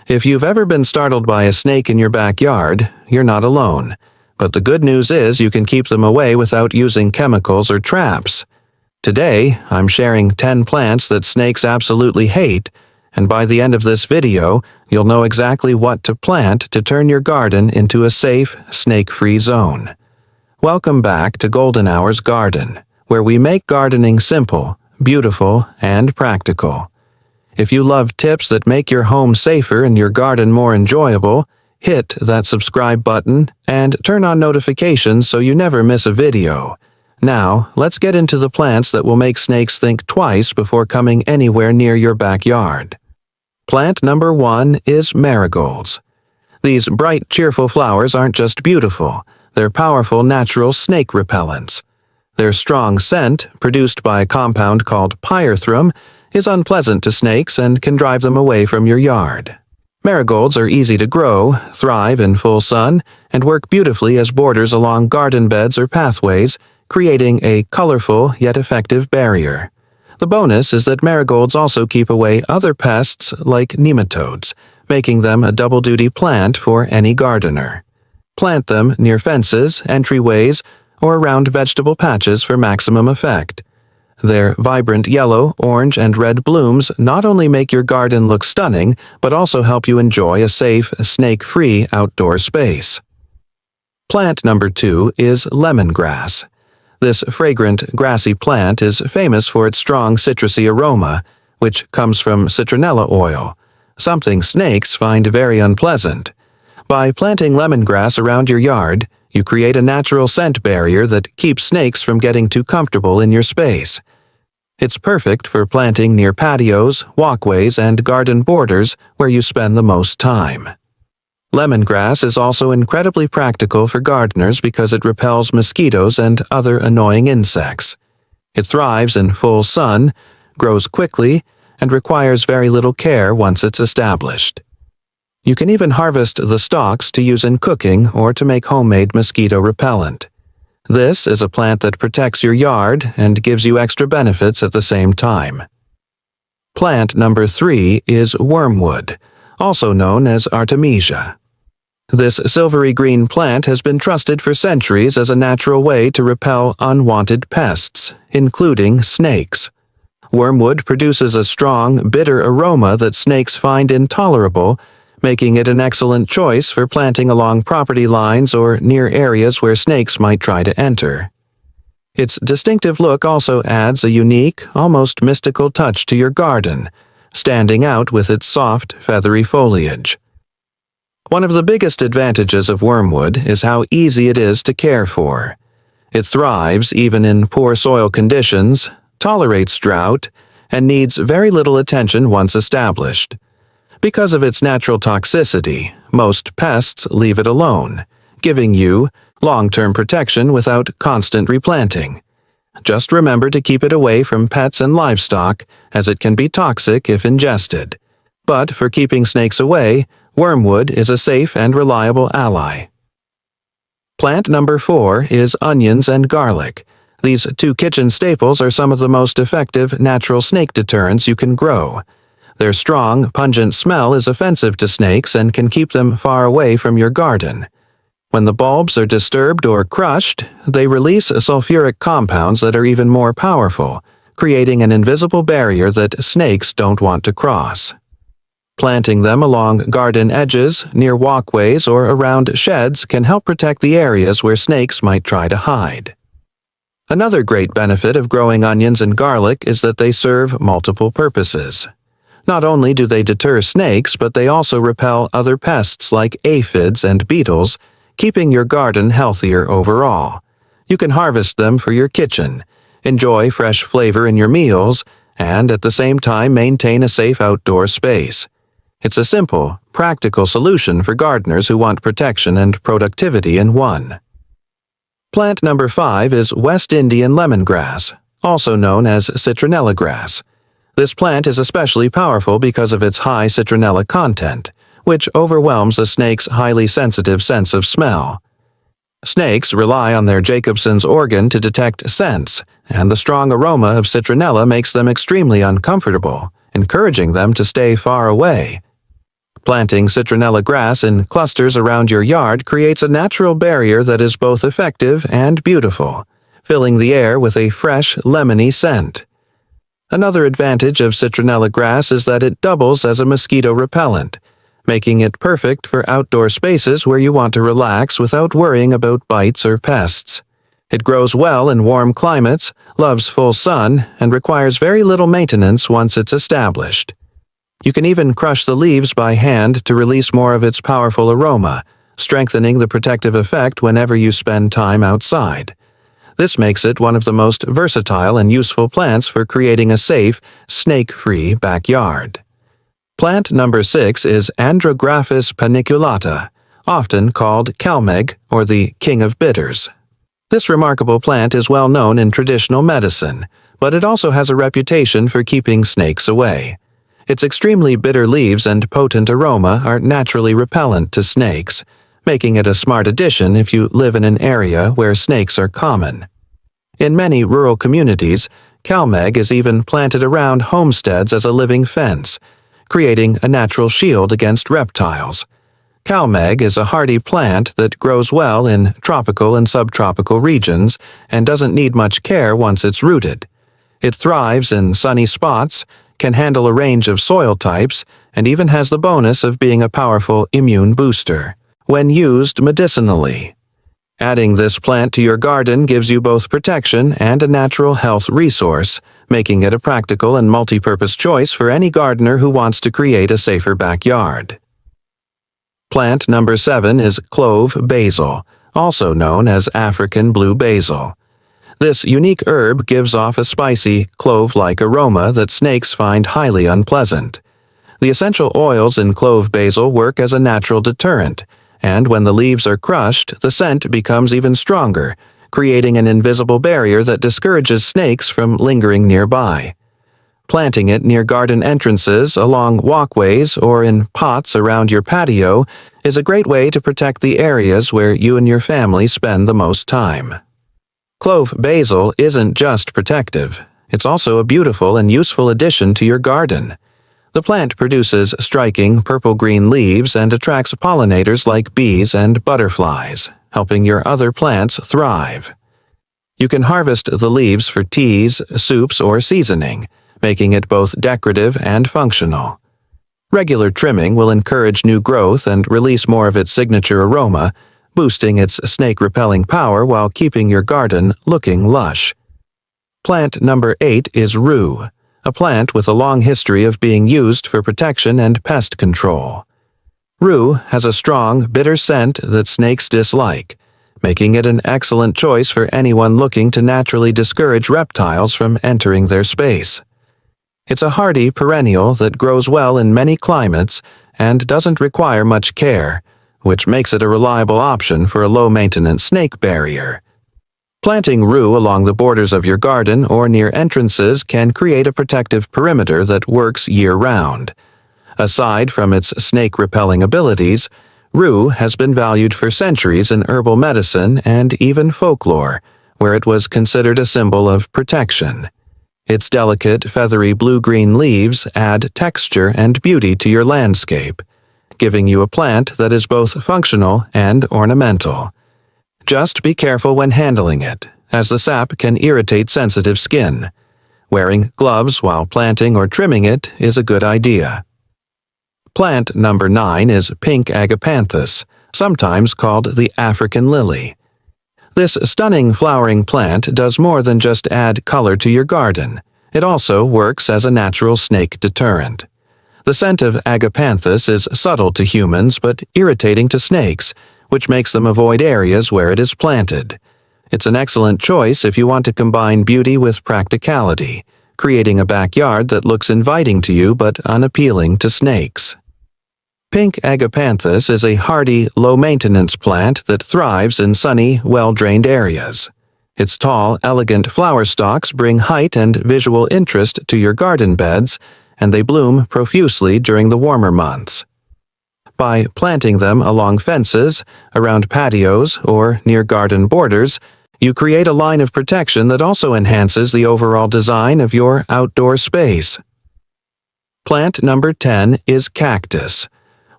If you've ever been startled by a snake in your backyard, you're not alone. But the good news is you can keep them away without using chemicals or traps. Today, I'm sharing 10 plants that snakes absolutely hate, and by the end of this video, you'll know exactly what to plant to turn your garden into a safe, snake-free zone. Welcome back to Golden Hour's Garden, where we make gardening simple, beautiful, and practical. If you love tips that make your home safer and your garden more enjoyable, hit that subscribe button and turn on notifications so you never miss a video. Now, let's get into the plants that will make snakes think twice before coming anywhere near your backyard. Plant number 1 is marigolds. These bright, cheerful flowers aren't just beautiful, they're powerful natural snake repellents. Their strong scent, produced by a compound called pyrethrum, is unpleasant to snakes and can drive them away from your yard. Marigolds are easy to grow, thrive in full sun, and work beautifully as borders along garden beds or pathways, creating a colorful yet effective barrier. The bonus is that marigolds also keep away other pests like nematodes, making them a double-duty plant for any gardener. Plant them near fences, entryways, or around vegetable patches for maximum effect. Their vibrant yellow, orange, and red blooms not only make your garden look stunning, but also help you enjoy a safe, snake-free outdoor space. Plant number 2 is lemongrass. This fragrant, grassy plant is famous for its strong citrusy aroma, which comes from citronella oil, something snakes find very unpleasant. By planting lemongrass around your yard, you create a natural scent barrier that keeps snakes from getting too comfortable in your space. It's perfect for planting near patios, walkways, and garden borders where you spend the most time. Lemongrass is also incredibly practical for gardeners because it repels mosquitoes and other annoying insects. It thrives in full sun, grows quickly, and requires very little care once it's established. You can even harvest the stalks to use in cooking or to make homemade mosquito repellent. This is a plant that protects your yard and gives you extra benefits at the same time. Plant number 3 is wormwood, also known as artemisia. This silvery-green plant has been trusted for centuries as a natural way to repel unwanted pests, including snakes. Wormwood produces a strong, bitter aroma that snakes find intolerable, making it an excellent choice for planting along property lines or near areas where snakes might try to enter. Its distinctive look also adds a unique, almost mystical touch to your garden, standing out with its soft, feathery foliage. One of the biggest advantages of wormwood is how easy it is to care for. It thrives even in poor soil conditions, tolerates drought, and needs very little attention once established. Because of its natural toxicity, most pests leave it alone, giving you long-term protection without constant replanting. Just remember to keep it away from pets and livestock, as it can be toxic if ingested. But for keeping snakes away, wormwood is a safe and reliable ally. Plant number 4 is onions and garlic. These 2 kitchen staples are some of the most effective natural snake deterrents you can grow. Their strong, pungent smell is offensive to snakes and can keep them far away from your garden. When the bulbs are disturbed or crushed, they release sulfuric compounds that are even more powerful, creating an invisible barrier that snakes don't want to cross. Planting them along garden edges, near walkways, or around sheds can help protect the areas where snakes might try to hide. Another great benefit of growing onions and garlic is that they serve multiple purposes. Not only do they deter snakes, but they also repel other pests like aphids and beetles, keeping your garden healthier overall. You can harvest them for your kitchen, enjoy fresh flavor in your meals, and at the same time maintain a safe outdoor space. It's a simple, practical solution for gardeners who want protection and productivity in one. Plant number 5 is West Indian lemongrass, also known as citronella grass. This plant is especially powerful because of its high citronella content, which overwhelms a snake's highly sensitive sense of smell. Snakes rely on their Jacobson's organ to detect scents, and the strong aroma of citronella makes them extremely uncomfortable, encouraging them to stay far away. Planting citronella grass in clusters around your yard creates a natural barrier that is both effective and beautiful, filling the air with a fresh, lemony scent. Another advantage of citronella grass is that it doubles as a mosquito repellent, making it perfect for outdoor spaces where you want to relax without worrying about bites or pests. It grows well in warm climates, loves full sun, and requires very little maintenance once it's established. You can even crush the leaves by hand to release more of its powerful aroma, strengthening the protective effect whenever you spend time outside. This makes it one of the most versatile and useful plants for creating a safe, snake-free backyard. Plant number 6 is Andrographis paniculata, often called Kalmegh or the King of Bitters. This remarkable plant is well known in traditional medicine, but it also has a reputation for keeping snakes away. Its extremely bitter leaves and potent aroma are naturally repellent to snakes, making it a smart addition if you live in an area where snakes are common. In many rural communities, Kalmegh is even planted around homesteads as a living fence, creating a natural shield against reptiles. Kalmegh is a hardy plant that grows well in tropical and subtropical regions and doesn't need much care once it's rooted. It thrives in sunny spots, can handle a range of soil types, and even has the bonus of being a powerful immune booster when used medicinally. Adding this plant to your garden gives you both protection and a natural health resource, making it a practical and multi-purpose choice for any gardener who wants to create a safer backyard. Plant number 7 is Clove Basil, also known as African blue basil. This unique herb gives off a spicy, clove-like aroma that snakes find highly unpleasant. The essential oils in clove basil work as a natural deterrent, and when the leaves are crushed, the scent becomes even stronger, creating an invisible barrier that discourages snakes from lingering nearby. Planting it near garden entrances, along walkways, or in pots around your patio is a great way to protect the areas where you and your family spend the most time. Clove basil isn't just protective, it's also a beautiful and useful addition to your garden. The plant produces striking purple-green leaves and attracts pollinators like bees and butterflies, helping your other plants thrive. You can harvest the leaves for teas, soups, or seasoning, making it both decorative and functional. Regular trimming will encourage new growth and release more of its signature aroma, boosting its snake-repelling power while keeping your garden looking lush. Plant number 8 is rue, a plant with a long history of being used for protection and pest control. Rue has a strong, bitter scent that snakes dislike, making it an excellent choice for anyone looking to naturally discourage reptiles from entering their space. It's a hardy perennial that grows well in many climates and doesn't require much care, which makes it a reliable option for a low-maintenance snake barrier. Planting rue along the borders of your garden or near entrances can create a protective perimeter that works year-round. Aside from its snake-repelling abilities, rue has been valued for centuries in herbal medicine and even folklore, where it was considered a symbol of protection. Its delicate, feathery blue-green leaves add texture and beauty to your landscape, giving you a plant that is both functional and ornamental. Just be careful when handling it, as the sap can irritate sensitive skin. Wearing gloves while planting or trimming it is a good idea. Plant number 9 is pink agapanthus, sometimes called the African lily. This stunning flowering plant does more than just add color to your garden. It also works as a natural snake deterrent. The scent of agapanthus is subtle to humans but irritating to snakes, which makes them avoid areas where it is planted. It's an excellent choice if you want to combine beauty with practicality, creating a backyard that looks inviting to you but unappealing to snakes. Pink agapanthus is a hardy, low-maintenance plant that thrives in sunny, well-drained areas. Its tall, elegant flower stalks bring height and visual interest to your garden beds, and they bloom profusely during the warmer months. By planting them along fences, around patios, or near garden borders, you create a line of protection that also enhances the overall design of your outdoor space. Plant number 10 is cactus.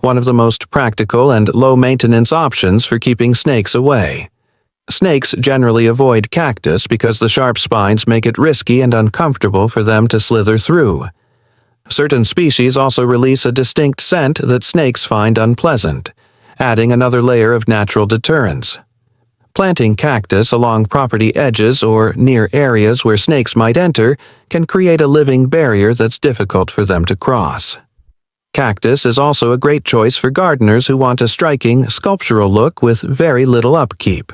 one of the most practical and low-maintenance options for keeping snakes away. Snakes generally avoid cactus because the sharp spines make it risky and uncomfortable for them to slither through. Certain species also release a distinct scent that snakes find unpleasant, adding another layer of natural deterrence. Planting cactus along property edges or near areas where snakes might enter can create a living barrier that's difficult for them to cross. Cactus is also a great choice for gardeners who want a striking, sculptural look with very little upkeep.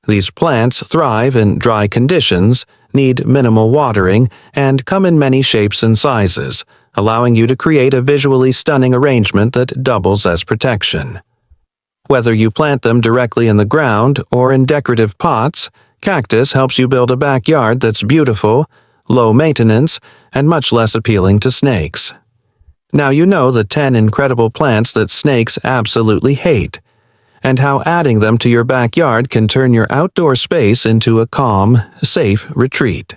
These plants thrive in dry conditions, need minimal watering, and come in many shapes and sizes, allowing you to create a visually stunning arrangement that doubles as protection. Whether you plant them directly in the ground or in decorative pots, cactus helps you build a backyard that's beautiful, low maintenance, and much less appealing to snakes. Now you know the 10 incredible plants that snakes absolutely hate, and how adding them to your backyard can turn your outdoor space into a calm, safe retreat.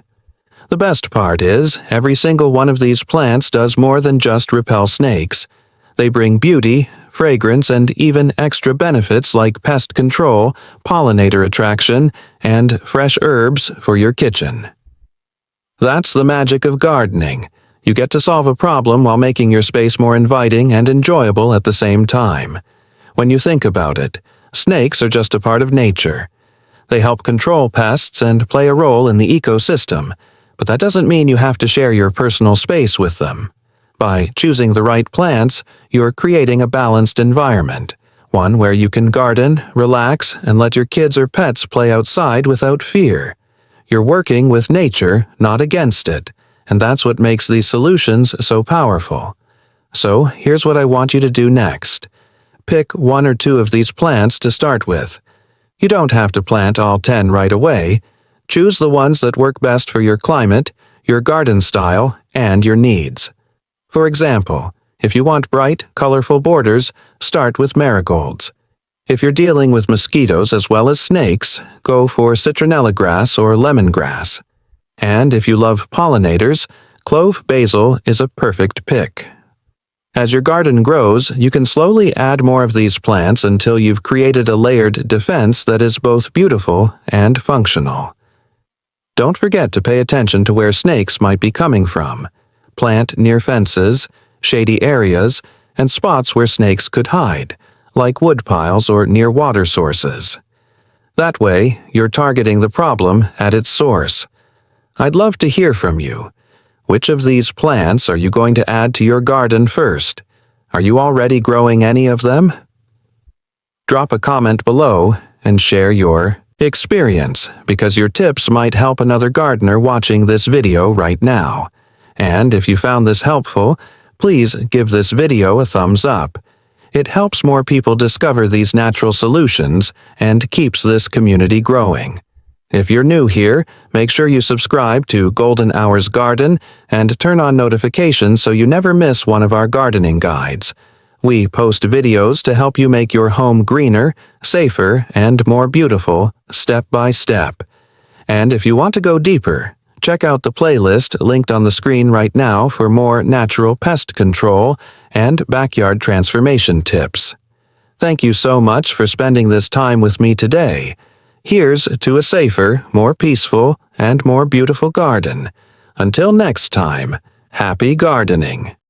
The best part is, every single one of these plants does more than just repel snakes. They bring beauty, fragrance, and even extra benefits like pest control, pollinator attraction, and fresh herbs for your kitchen. That's the magic of gardening. You get to solve a problem while making your space more inviting and enjoyable at the same time. When you think about it, snakes are just a part of nature. They help control pests and play a role in the ecosystem, but that doesn't mean you have to share your personal space with them. By choosing the right plants, you're creating a balanced environment, one where you can garden, relax, and let your kids or pets play outside without fear. You're working with nature, not against it, and that's what makes these solutions so powerful. So, here's what I want you to do next. Pick 1 or 2 of these plants to start with. You don't have to plant all 10 right away. Choose the ones that work best for your climate, your garden style, and your needs. For example, if you want bright, colorful borders, start with marigolds. If you're dealing with mosquitoes as well as snakes, go for citronella grass or lemongrass. And if you love pollinators, clove basil is a perfect pick. As your garden grows, you can slowly add more of these plants until you've created a layered defense that is both beautiful and functional. Don't forget to pay attention to where snakes might be coming from. Plant near fences, shady areas, and spots where snakes could hide, like wood piles or near water sources. That way, you're targeting the problem at its source. I'd love to hear from you. Which of these plants are you going to add to your garden first? Are you already growing any of them? Drop a comment below and share your experience, because your tips might help another gardener watching this video right now. And if you found this helpful, please give this video a thumbs up. It helps more people discover these natural solutions and keeps this community growing. If you're new here, make sure you subscribe to Golden Hours Garden and turn on notifications so you never miss one of our gardening guides. We post videos to help you make your home greener, safer, and more beautiful, step by step. And if you want to go deeper, check out the playlist linked on the screen right now for more natural pest control and backyard transformation tips. Thank you so much for spending this time with me today. Here's to a safer, more peaceful, and more beautiful garden. Until next time, happy gardening.